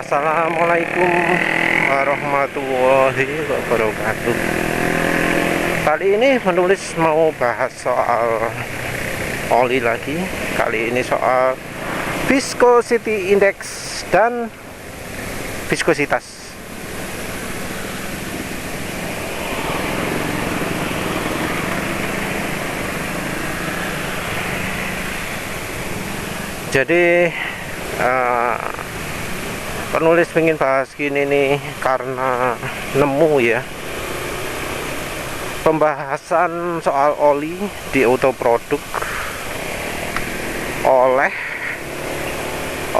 Assalamualaikum warahmatullahi wabarakatuh. Kali ini penulis mau bahas soal oli lagi. Kali ini soal viscosity index dan viskositas. Jadi penulis ingin bahas gini nih karena nemu ya pembahasan soal oli di autoproduk oleh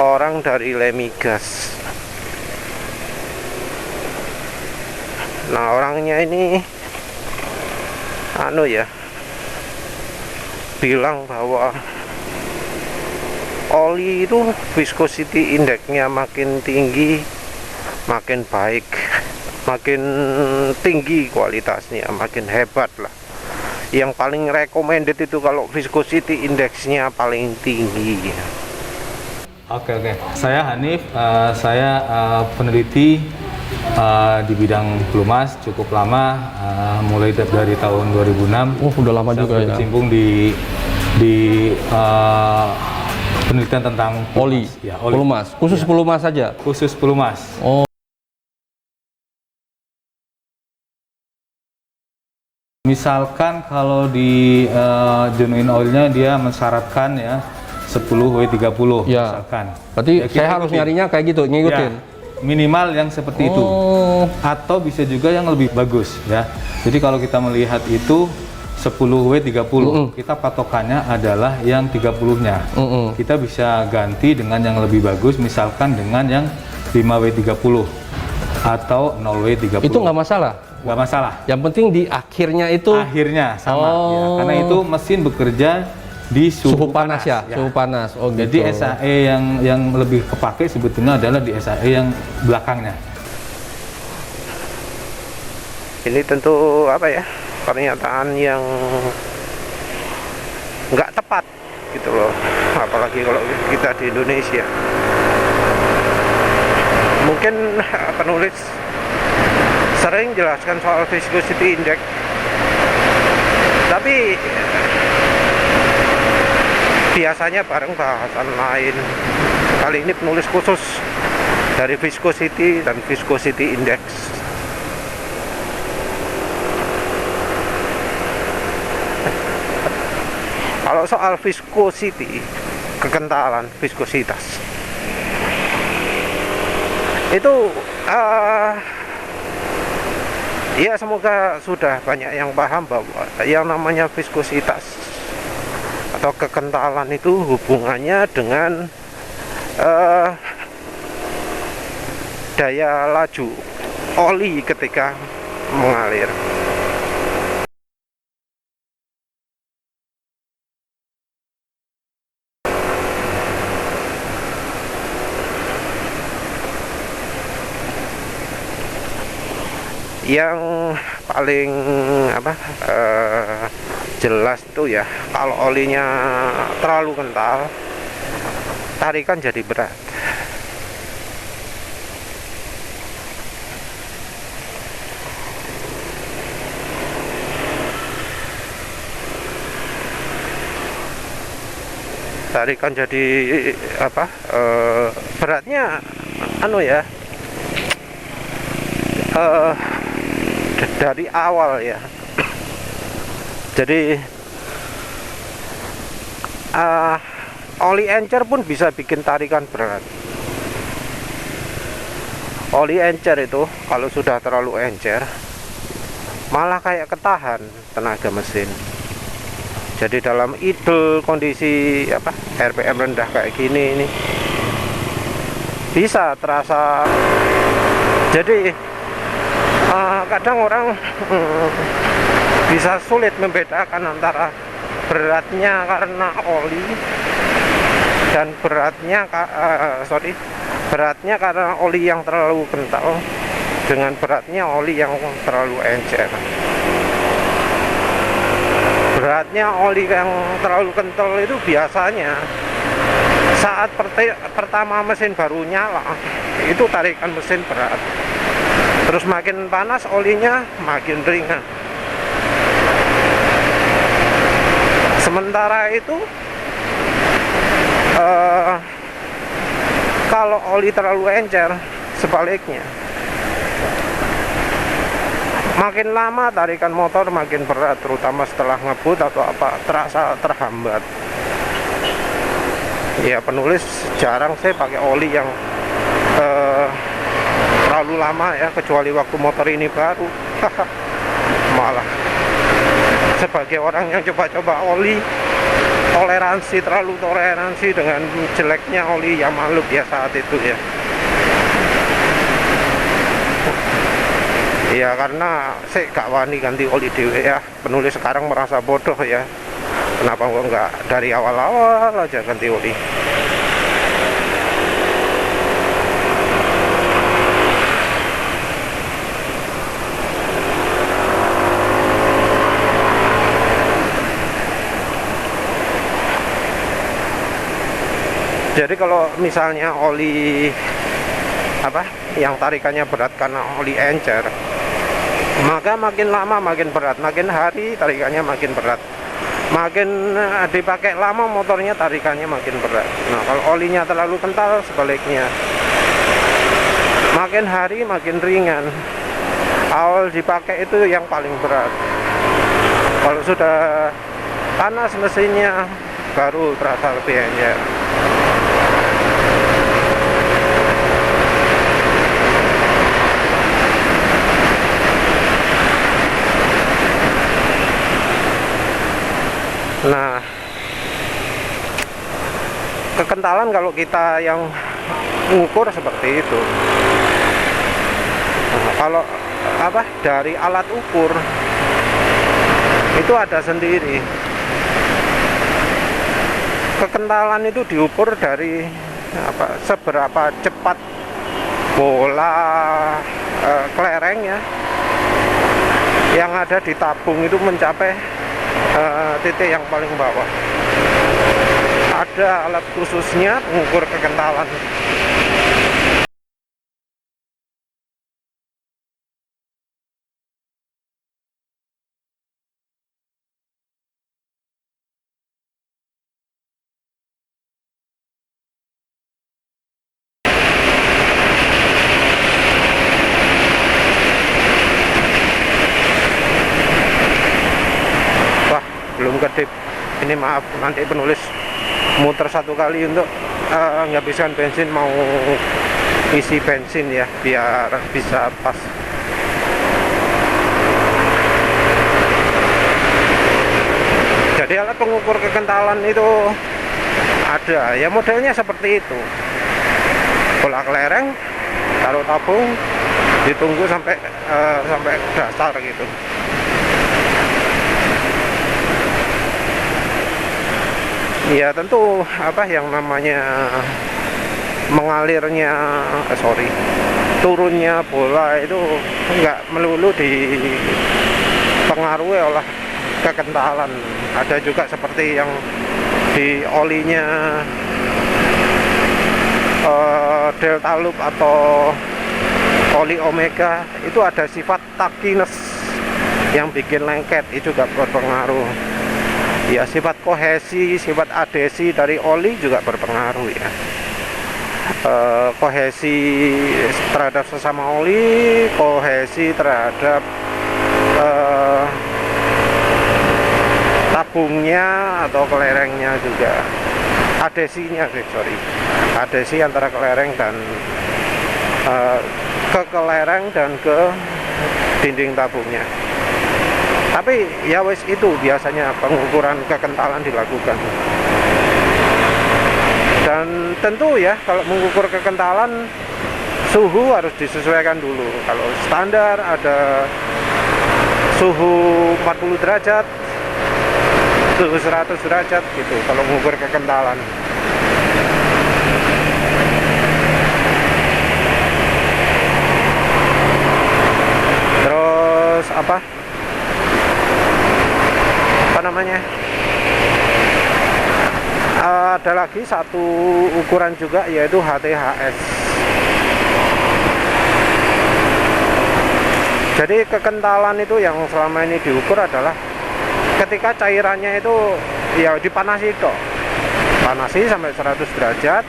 orang dari Lemigas. Nah, orangnya ini bilang bahwa oli itu viscosity indexnya makin tinggi makin baik, makin tinggi kualitasnya, makin hebat lah. Yang paling recommended itu kalau viscosity indexnya paling tinggi. Oke. Saya Hanif, saya peneliti di bidang pelumas cukup lama, mulai dari tahun 2006. Udah lama juga ya. Berkecimpung di penelitian tentang Oli. Ya, oli. Pelumas, khusus Ya. pelumas saja. Khusus pelumas. Oh. Misalkan kalau di genuine oilnya dia mensyaratkan ya 10W30 Ya. misalkan. Berarti Ya, kita saya harus ikutin. nyarinya kayak gitu, ngikutin. Ya, minimal yang seperti itu. Oh. Atau bisa juga yang lebih bagus ya. Jadi kalau kita melihat itu 10W30, kita patokannya adalah yang 30-nya. Kita bisa ganti dengan yang lebih bagus, misalkan dengan yang 5W30 atau 0W30. Itu nggak masalah. Nggak masalah. Yang penting di akhirnya itu Akhirnya sama Oh. ya, karena itu mesin bekerja di suhu panas ya, suhu panas. Oh Jadi gitu. SAE yang lebih kepake sebetulnya adalah di SAE yang belakangnya. Ini tentu pernyataan yang nggak tepat gitu loh, apalagi kalau kita di Indonesia. Mungkin penulis sering jelaskan soal viscosity index, tapi biasanya bareng bahasan lain. Kali ini penulis khusus dari viscosity dan viscosity index. Kalau soal viscosity, kekentalan, viskositas, itu ya semoga sudah banyak yang paham bahwa yang namanya viskositas atau kekentalan itu hubungannya dengan daya laju oli ketika mengalir. Yang paling jelas itu ya, kalau olinya terlalu kental, tarikan jadi berat. Tarikan jadi beratnya dari awal ya. Jadi oli encer pun bisa bikin tarikan berat. Oli encer itu kalau sudah terlalu encer malah kayak ketahan tenaga mesin. Jadi dalam idle kondisi RPM rendah kayak gini ini bisa terasa. Jadi kadang orang bisa sulit membedakan antara beratnya karena oli dan beratnya karena oli yang terlalu kental dengan beratnya oli yang terlalu encer. Beratnya oli yang terlalu kental itu biasanya saat pertama mesin baru nyala itu tarikan mesin berat, terus makin panas olinya makin ringan. Sementara itu kalau oli terlalu encer, sebaliknya makin lama tarikan motor makin berat, terutama setelah ngebut atau apa, terasa terhambat. Ya penulis jarang saya pakai oli yang terlalu lama ya, kecuali waktu motor ini baru. Malah sebagai orang yang coba-coba oli, terlalu toleransi dengan jeleknya oli Yamaha ya saat itu ya. Ya karena saya gak wani ganti oli dewe ya. Penulis sekarang merasa bodoh ya, kenapa gua nggak dari awal-awal aja ganti oli. Jadi kalau misalnya oli apa yang tarikannya berat karena oli encer, maka makin lama makin berat, makin hari tarikannya makin berat, makin dipakai lama motornya tarikannya makin berat. Nah kalau olinya terlalu kental, sebaliknya makin hari makin ringan, awal dipakai itu yang paling berat. Kalau sudah panas mesinnya baru terasa lebih encer. Nah, kekentalan kalau kita yang mengukur seperti itu. Nah, kalau apa dari alat ukur itu ada sendiri. Kekentalan itu diukur dari apa, seberapa cepat bola kelereng ya yang ada di tabung itu mencapai titik yang paling bawah. Ada alat khususnya mengukur kekentalan. Belum kedip ini, maaf, nanti penulis muter satu kali untuk menghabiskan bensin, mau isi bensin ya biar bisa pas. Jadi alat pengukur kekentalan itu ada ya, modelnya seperti itu, bola kelereng taruh tabung, ditunggu sampai dasar gitu. Ya tentu apa yang namanya mengalirnya turunnya bola itu nggak melulu dipengaruhi oleh kekentalan. Ada juga seperti yang di olinya Delta Loop atau oli Omega itu ada sifat tackiness yang bikin lengket, itu juga berpengaruh. Ya sifat kohesi, sifat adhesi dari oli juga berpengaruh ya. Kohesi terhadap sesama oli, kohesi terhadap tabungnya atau kelerengnya juga. Adhesinya adhesi antara kelereng dan ke kelereng dan ke dinding tabungnya. Tapi ya wes, itu biasanya pengukuran kekentalan dilakukan. Dan tentu ya kalau mengukur kekentalan, suhu harus disesuaikan dulu. Kalau standar ada suhu 40 derajat, suhu 100 derajat gitu kalau mengukur kekentalan. Terus apa namanya, ada lagi satu ukuran juga, yaitu HTHS. Jadi kekentalan itu yang selama ini diukur adalah ketika cairannya itu ya dipanasi kok, panasi sampai 100 derajat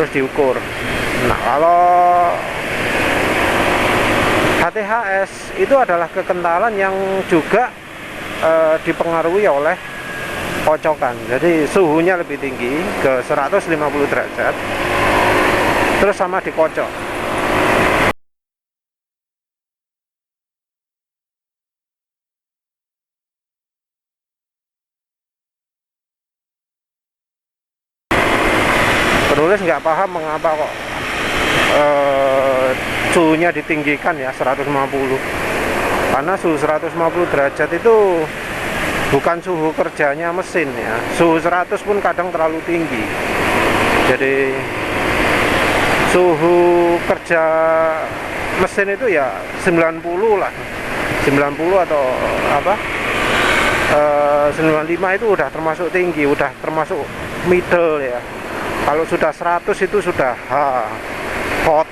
terus diukur. Nah, kalau HTHS itu adalah kekentalan yang juga dipengaruhi oleh kocokan. Jadi suhunya lebih tinggi ke 150 derajat terus sama dikocok. Penulis nggak paham mengapa kok suhunya ditinggikan ya 150, karena suhu 150 derajat itu bukan suhu kerjanya mesin ya. Suhu 100 pun kadang terlalu tinggi. Jadi suhu kerja mesin itu ya 90 lah, 90 atau apa 95 itu udah termasuk tinggi, udah termasuk middle ya. Kalau sudah 100 itu sudah hot.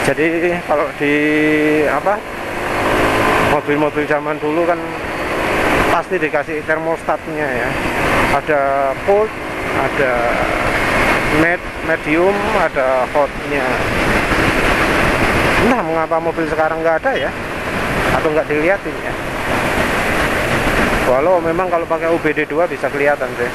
Jadi kalau di mobil-mobil zaman dulu kan pasti dikasih termostatnya ya. Ada cold, ada medium, ada hotnya. Entah mengapa mobil sekarang nggak ada ya, atau nggak dilihatin ya. Walau memang kalau pakai UBD2 bisa kelihatan sih.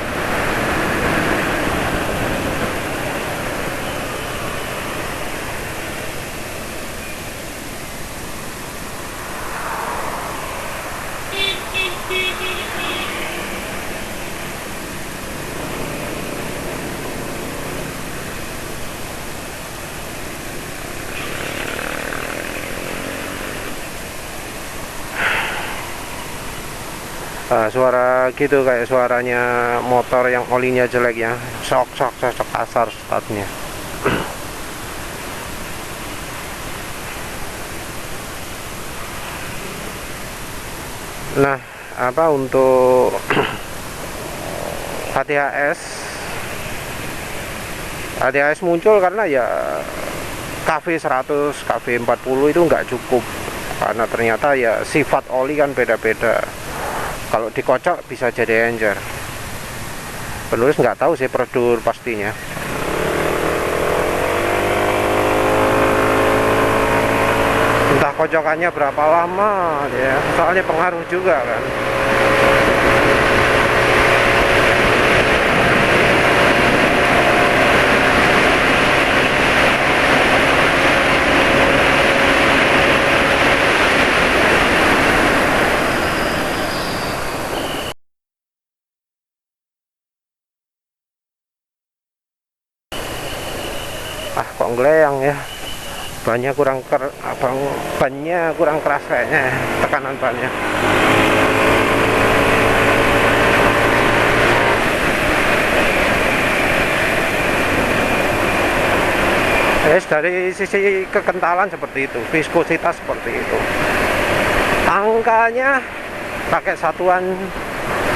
Suara gitu kayak suaranya motor yang olinya jelek ya, sok kasar startnya. Nah, untuk HTHS muncul karena ya KV100, KV40 itu nggak cukup, karena ternyata ya sifat oli kan beda-beda. Kalau dikocok bisa jadi encer. Penulis nggak tahu sih prosedur pastinya. Entah kocokannya berapa lama ya, soalnya pengaruh juga kan. Kok ngeleyang ya, bannya kurang keras kayaknya, tekanan bannya. Dari sisi kekentalan seperti itu, viskositas seperti itu. Angkanya pakai satuan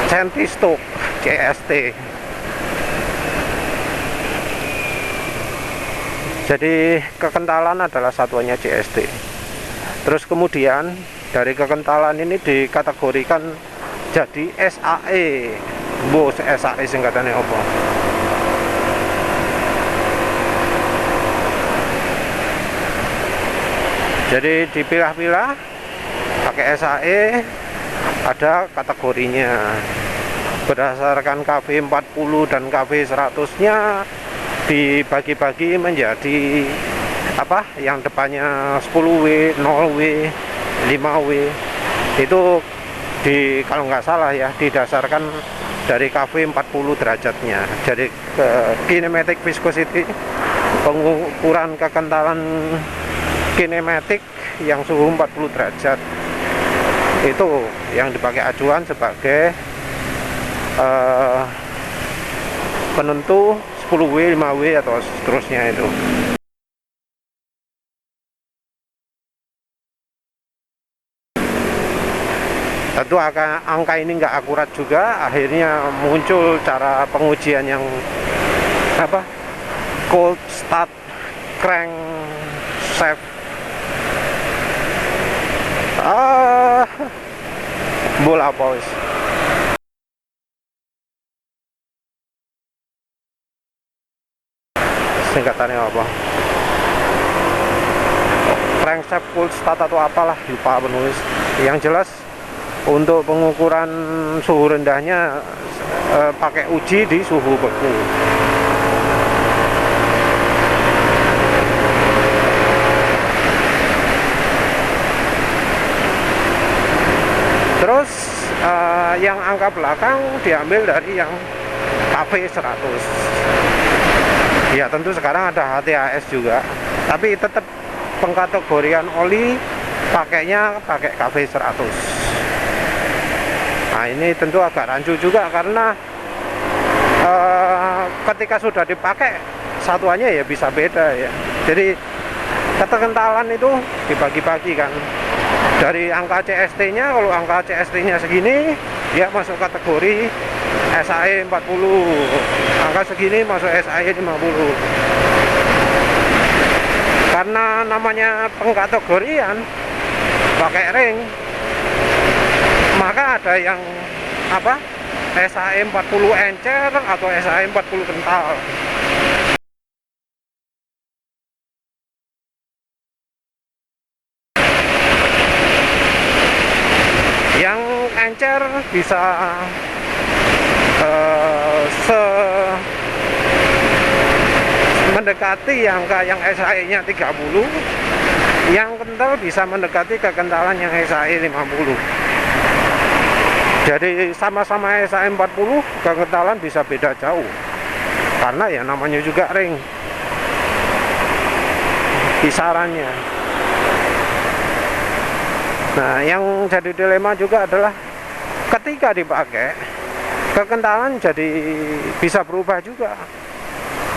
centistok CST. Jadi kekentalan adalah satuannya CST. Terus kemudian dari kekentalan ini dikategorikan jadi SAE. Bos SAE singkatannya apa? Jadi dipilah-pilah pakai SAE, ada kategorinya. Berdasarkan KV40 dan KV100-nya dibagi-bagi menjadi yang depannya 10W, 0W, 5W. Itu kalau nggak salah ya didasarkan dari KV 40 derajatnya. Jadi kinematic viscosity, pengukuran kekentalan kinematik yang suhu 40 derajat itu yang dipakai acuan sebagai penentu 10W, 5W atau seterusnya itu. Tentu angka ini nggak akurat juga, akhirnya muncul cara pengujian yang apa, cold start crankshaft. Bola apa wis. Singkatannya apa? Crankshaft cold start atau apalah, lupa penulis. Yang jelas untuk pengukuran suhu rendahnya pakai uji di suhu beku. Terus yang angka belakang diambil dari yang KV 100. Ya tentu sekarang ada HTHS juga, tapi tetap pengkategorian oli pakainya pakai KV 100. Nah ini tentu agak rancu juga karena ketika sudah dipakai satuannya ya bisa beda ya. Jadi kekentalan itu dibagi-bagi kan. Dari angka CST nya, kalau angka CST nya segini dia masuk kategori SAE 40, angka segini masuk SAE 50. Karena namanya pengkategorian pakai ring, maka ada yang apa, SAE 40 encer atau SAE 40 kental. Yang encer bisa mendekati angka yang SAE nya 30, yang kental bisa mendekati kekentalan yang SAE 50. Jadi sama-sama SAE 40, kekentalan bisa beda jauh karena ya namanya juga ring, kisarannya. Nah, yang jadi dilema juga adalah ketika dipakai, kekentalan jadi bisa berubah juga.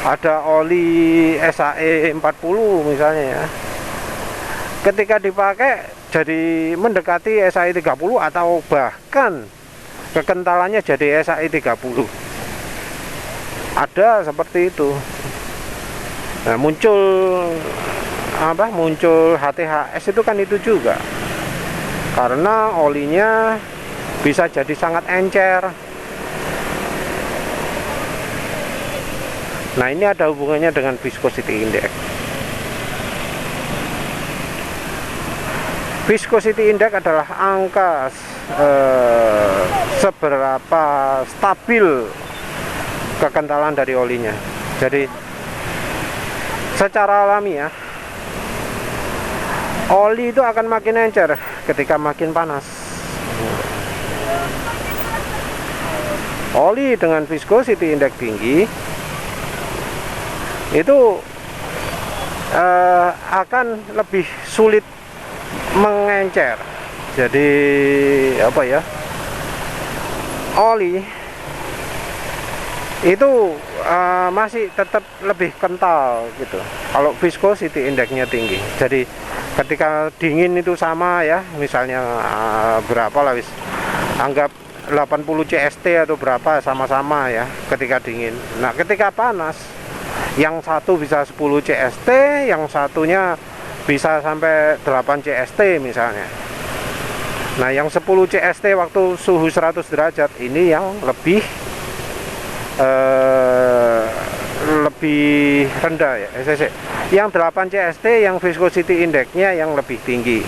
Ada oli SAE 40 misalnya ya, ketika dipakai jadi mendekati SAE 30 atau bahkan kekentalannya jadi SAE 30. Ada seperti itu. Nah, muncul HTHS itu kan itu juga, karena olinya bisa jadi sangat encer. Nah ini ada hubungannya dengan viscosity index. Viscosity index adalah angka seberapa stabil kekentalan dari olinya. Jadi secara alamiah oli itu akan makin encer ketika makin panas. Oli dengan viscosity index tinggi itu akan lebih sulit mengencer. Jadi apa ya, oli itu masih tetap lebih kental gitu kalau viscosity indexnya tinggi. Jadi ketika dingin itu sama ya, misalnya berapa lah wis, anggap 80 CST atau berapa, sama-sama ya ketika dingin. Nah ketika panas, yang satu bisa 10 CST, yang satunya bisa sampai 8 CST misalnya. Nah yang 10 CST waktu suhu 100 derajat ini yang lebih rendah ya, yang 8 CST yang viscosity indexnya yang lebih tinggi.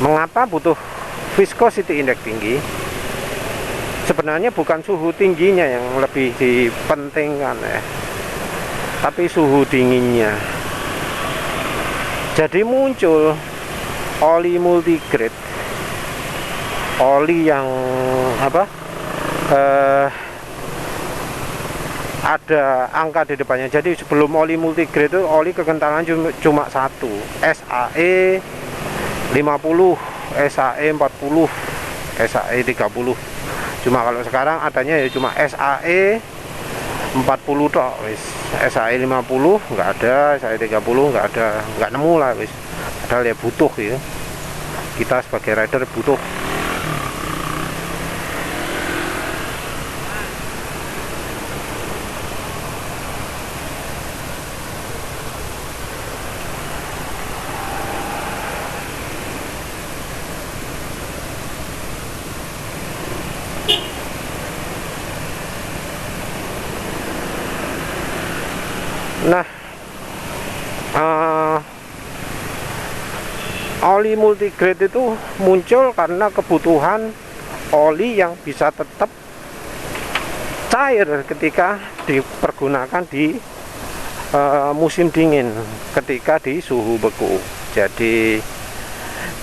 Mengapa butuh viscosity index tinggi? Sebenarnya bukan suhu tingginya yang lebih dipentingkan ya, tapi suhu dinginnya. Jadi muncul oli multigrade, oli yang apa, ada angka di depannya. Jadi sebelum oli multigrade itu oli kekentalan cuma satu, SAE 50, SAE 40, SAE 30. Cuma kalau sekarang adanya ya cuma SAE 40 tok wis. SAE 50 nggak ada, SAE 30 nggak ada, nggak nemu lah wis. padahal ya butuh ya, kita sebagai rider butuh. Nah, oli multigrade itu muncul karena kebutuhan oli yang bisa tetap cair ketika dipergunakan di musim dingin, ketika di suhu beku. Jadi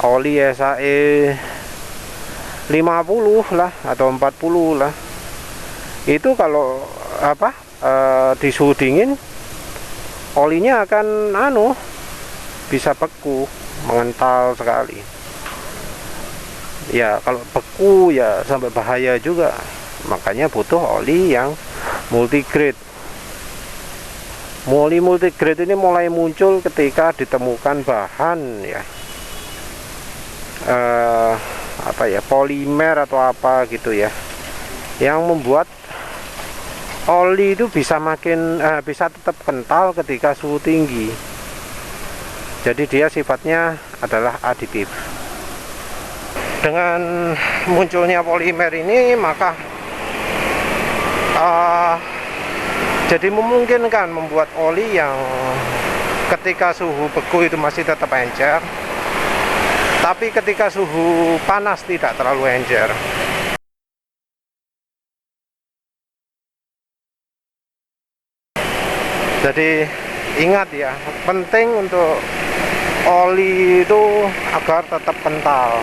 oli SAE 50 lah atau 40 lah, itu kalau di suhu dingin olinya akan bisa beku, mengental sekali. Ya kalau beku ya sampai bahaya juga. Makanya butuh oli yang multigrade. Oli multigrade ini mulai muncul ketika ditemukan bahan ya, polimer atau apa gitu ya, yang membuat oli itu bisa bisa tetap kental ketika suhu tinggi. Jadi dia sifatnya adalah aditif. Dengan munculnya polimer ini maka jadi memungkinkan membuat oli yang ketika suhu beku itu masih tetap encer, tapi ketika suhu panas tidak terlalu encer. Jadi ingat ya, penting untuk oli itu agar tetap kental.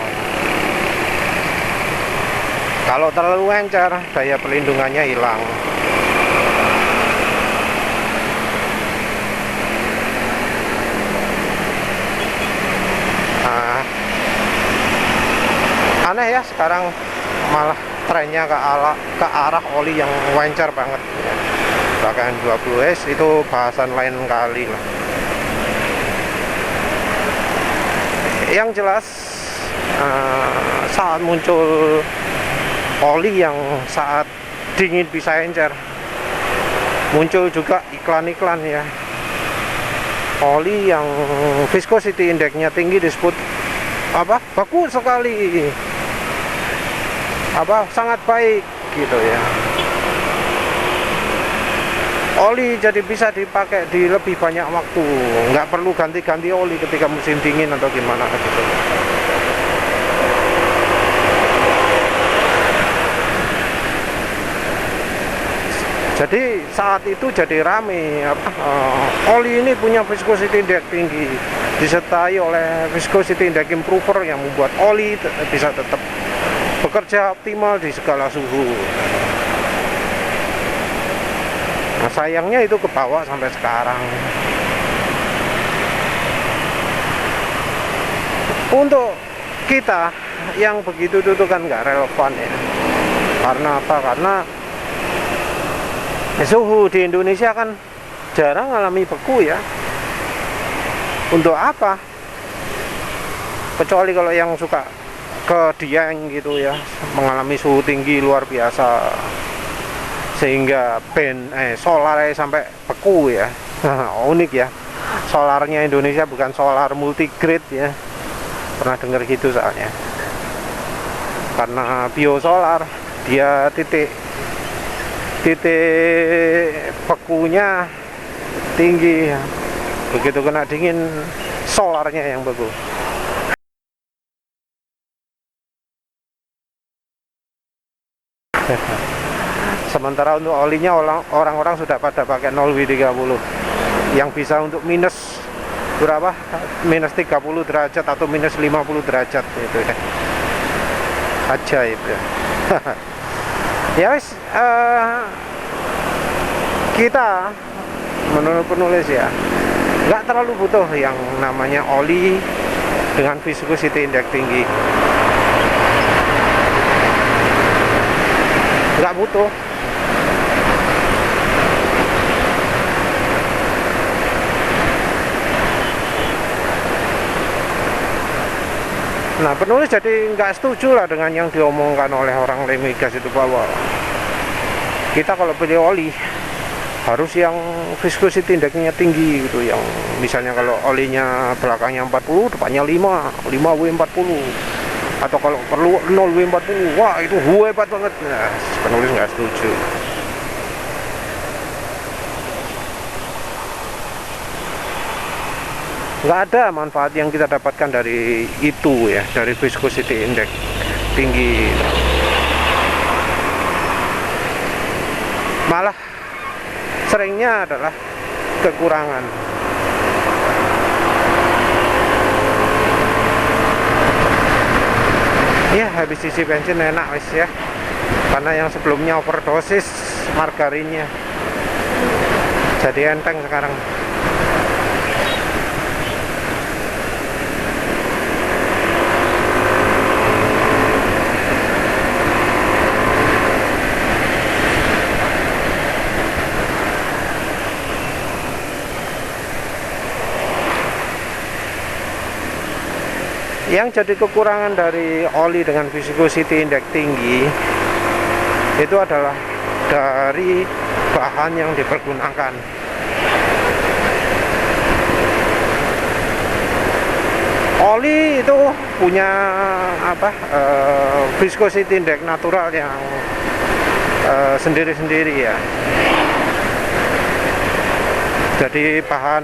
Kalau terlalu encer, daya pelindungannya hilang. Nah, aneh ya, sekarang malah trennya ke arah oli yang encer banget ya. Bahkan 20S itu bahasan lain kali lah. Yang jelas saat muncul oli yang saat dingin bisa encer, muncul juga iklan-iklan ya, oli yang viscosity indexnya tinggi disebut bagus sekali, sangat baik gitu ya. Oli jadi bisa dipakai di lebih banyak waktu, nggak perlu ganti-ganti oli ketika musim dingin atau gimana gitu. Jadi saat itu jadi rame oli ini punya viscosity index tinggi, disertai oleh viscosity index improver yang membuat oli bisa tetap bekerja optimal di segala suhu. Nah, sayangnya itu kebawa sampai sekarang. Untuk kita yang begitu itu kan nggak relevan ya. Karena apa? Karena suhu di Indonesia kan jarang alami beku ya. Untuk apa? Kecuali kalau yang suka ke Dieng gitu ya, mengalami suhu tinggi luar biasa, sehingga solarnya sampai beku ya. Unik ya, solarnya Indonesia bukan solar multigrade ya. Pernah dengar gitu soalnya. Karena biosolar, dia titik bekunya tinggi ya. Begitu kena dingin, solarnya yang beku. Sementara untuk olinya orang-orang sudah pada pakai 0W30 yang bisa untuk minus berapa? Minus 30 derajat atau minus 50 derajat itu ya. Ajaib ya. Ya wis, kita menurut penulis ya nggak terlalu butuh yang namanya oli dengan viscosity index tinggi. Nggak butuh. Nah, penulis jadi nggak setuju lah dengan yang diomongkan oleh orang Lemigas itu, bahwa kita kalau pilih oli harus yang viscosity indexnya tinggi gitu, yang misalnya kalau olinya belakangnya 40, depannya 5W40, atau kalau perlu 0W40, wah itu hebat banget. Nah, penulis nggak setuju. Nggak ada manfaat yang kita dapatkan dari itu ya, dari viscosity index tinggi. Malah seringnya adalah kekurangan. Ya, habis isi bensin enak wis ya, karena yang sebelumnya overdosis margarinnya, jadi enteng sekarang. Yang jadi kekurangan dari oli dengan viscosity index tinggi itu adalah dari bahan yang dipergunakan. Oli itu punya viscosity index natural yang sendiri-sendiri ya. Jadi bahan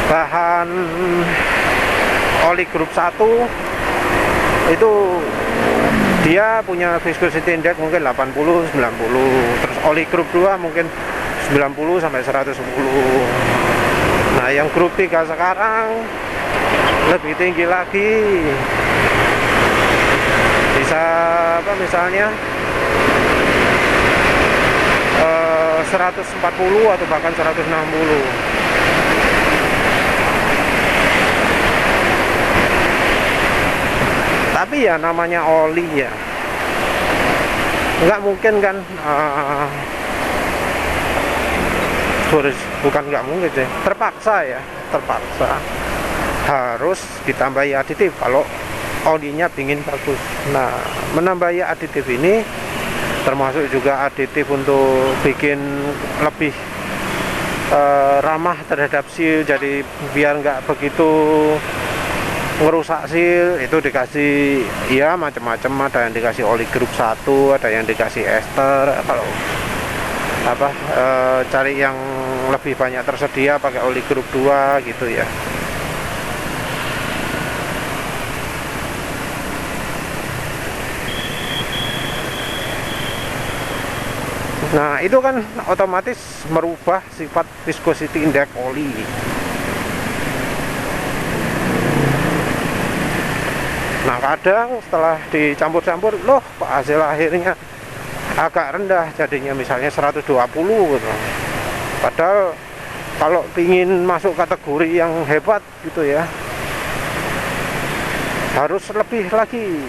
bahan oli grup 1 itu dia punya viscosity index mungkin 80-90, terus oli grup 2 mungkin 90 sampai 110. Nah, yang grup 3 sekarang lebih tinggi lagi, bisa misalnya 140 atau bahkan 160. Tapi ya namanya oli ya, nggak mungkin kan, bukan nggak mungkin sih, terpaksa harus ditambahi aditif kalau olinya ingin bagus. Nah, menambahi aditif ini termasuk juga aditif untuk bikin lebih ramah terhadap seal, jadi biar nggak begitu ngerusak seal. Itu dikasih ya macam-macam, ada yang dikasih oli grup 1, ada yang dikasih ester. Kalau cari yang lebih banyak tersedia pakai oli grup 2 gitu ya. Nah, itu kan otomatis merubah sifat viscosity index oli. Nah, kadang setelah dicampur-campur, loh hasil akhirnya agak rendah, jadinya misalnya 120 gitu. Padahal kalau ingin masuk kategori yang hebat gitu ya, harus lebih lagi.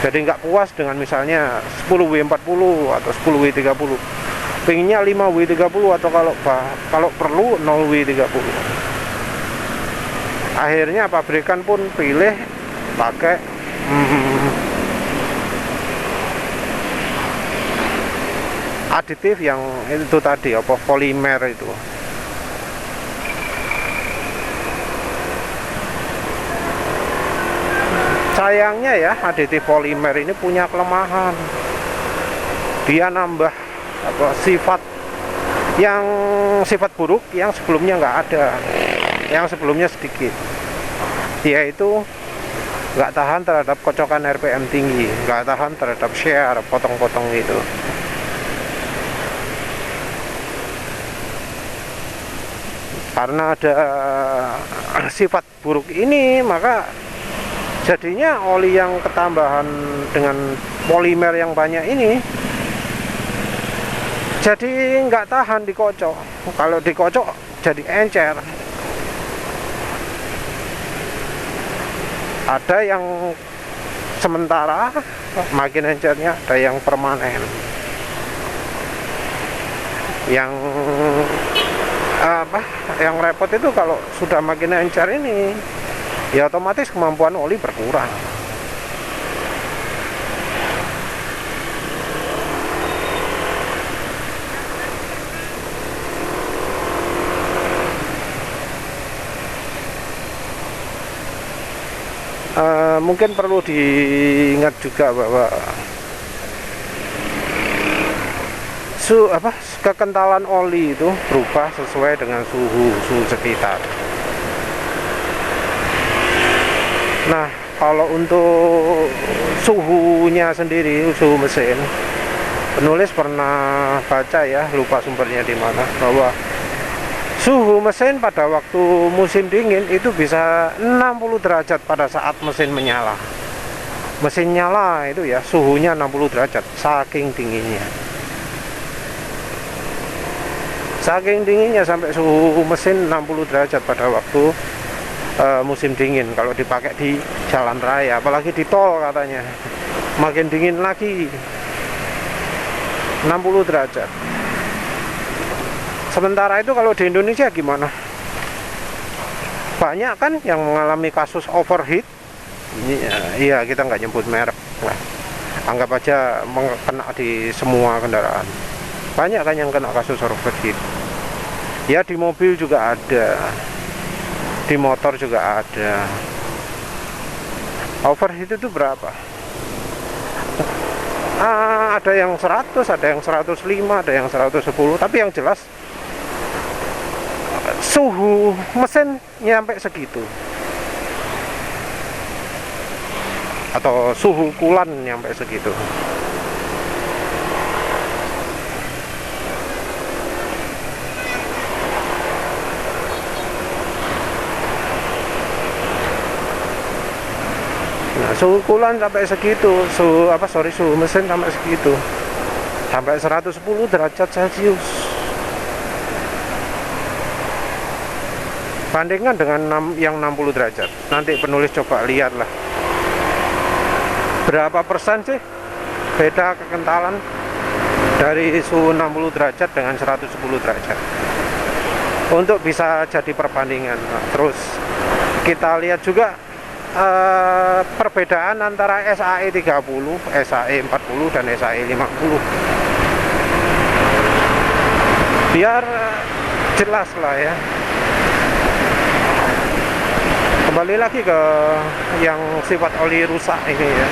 Jadi nggak puas dengan misalnya 10W40 atau 10W30, pengennya 5W30 atau kalau perlu 0W30. Akhirnya pabrikan pun pilih pakai aditif yang itu tadi, polimer itu. Sayangnya ya, aditif polimer ini punya kelemahan. Dia nambah sifat buruk yang sebelumnya nggak ada, yang sebelumnya sedikit, yaitu nggak tahan terhadap kocokan RPM tinggi, nggak tahan terhadap shear, potong-potong gitu. Karena ada sifat buruk ini, maka jadinya oli yang ketambahan dengan polimer yang banyak ini jadi nggak tahan dikocok. Kalau dikocok jadi encer. Ada yang sementara makin encernya, ada yang permanen. Yang apa yang repot itu kalau sudah makin encer ini, ya otomatis kemampuan oli berkurang. Mungkin perlu diingat juga bahwa kekentalan oli itu berubah sesuai dengan suhu sekitar. Nah, kalau untuk suhunya sendiri, suhu mesin, penulis pernah baca ya, lupa sumbernya di mana, bahwa suhu mesin pada waktu musim dingin itu bisa 60 derajat pada saat mesin menyala. Mesin nyala itu ya, suhunya 60 derajat, saking dinginnya. Saking dinginnya sampai suhu mesin 60 derajat pada waktu musim dingin kalau dipakai di jalan raya, apalagi di tol katanya. Makin dingin lagi, 60 derajat. Sementara itu kalau di Indonesia gimana? Banyak kan yang mengalami kasus overheat. Iya, kita nggak nyebut merek. Nah, anggap aja kena di semua kendaraan. Banyak kan yang kena kasus overheat. Ya di mobil juga ada, di motor juga ada. Overheat itu berapa? Ada yang 100, ada yang 105, ada yang 110. Tapi yang jelas suhu mesin nyampe segitu, atau suhu kulan nyampe segitu. Nah, suhu kulan sampai segitu, suhu mesin sampai segitu, sampai 110 derajat Celcius. Bandingkan dengan yang 60 derajat. Nanti penulis coba lihat lah, berapa persen sih beda kekentalan dari suhu 60 derajat dengan 110 derajat, untuk bisa jadi perbandingan. Nah, terus kita lihat juga perbedaan antara SAE 30, SAE 40, dan SAE 50, biar jelas lah ya. Kembali lagi ke yang sifat oli rusak ini ya.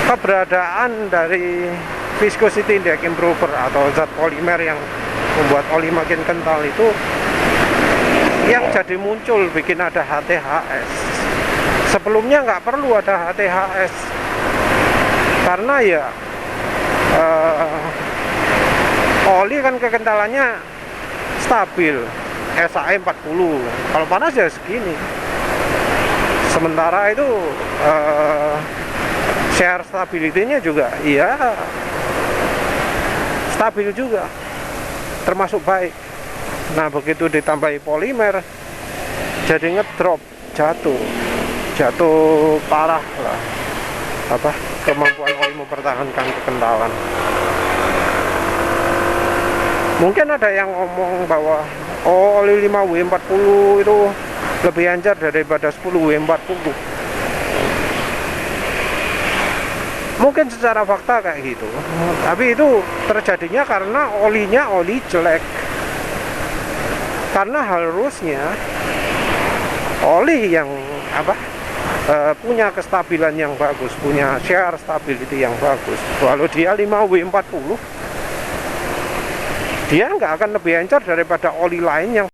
Keberadaan dari viscosity index improver atau zat polimer yang membuat oli makin kental itu yang jadi muncul bikin ada HTHS. Sebelumnya nggak perlu ada HTHS karena ya oli kan kekentalannya stabil, SAE 40. Kalau panas ya segini. Sementara itu share stability-nya juga iya stabil juga, termasuk baik. Nah, begitu ditambahi polimer jadi ngedrop, jatuh parah lah kemampuan oli mempertahankan kekentalan. Mungkin ada yang ngomong bahwa oli 5W40 itu lebih encer daripada 10W40. Mungkin secara fakta kayak gitu, tapi itu terjadinya karena olinya oli jelek. Karena harusnya oli yang punya kestabilan yang bagus, punya share stability yang bagus. Kalau dia 5W40, dia nggak akan lebih encer daripada oli lain yang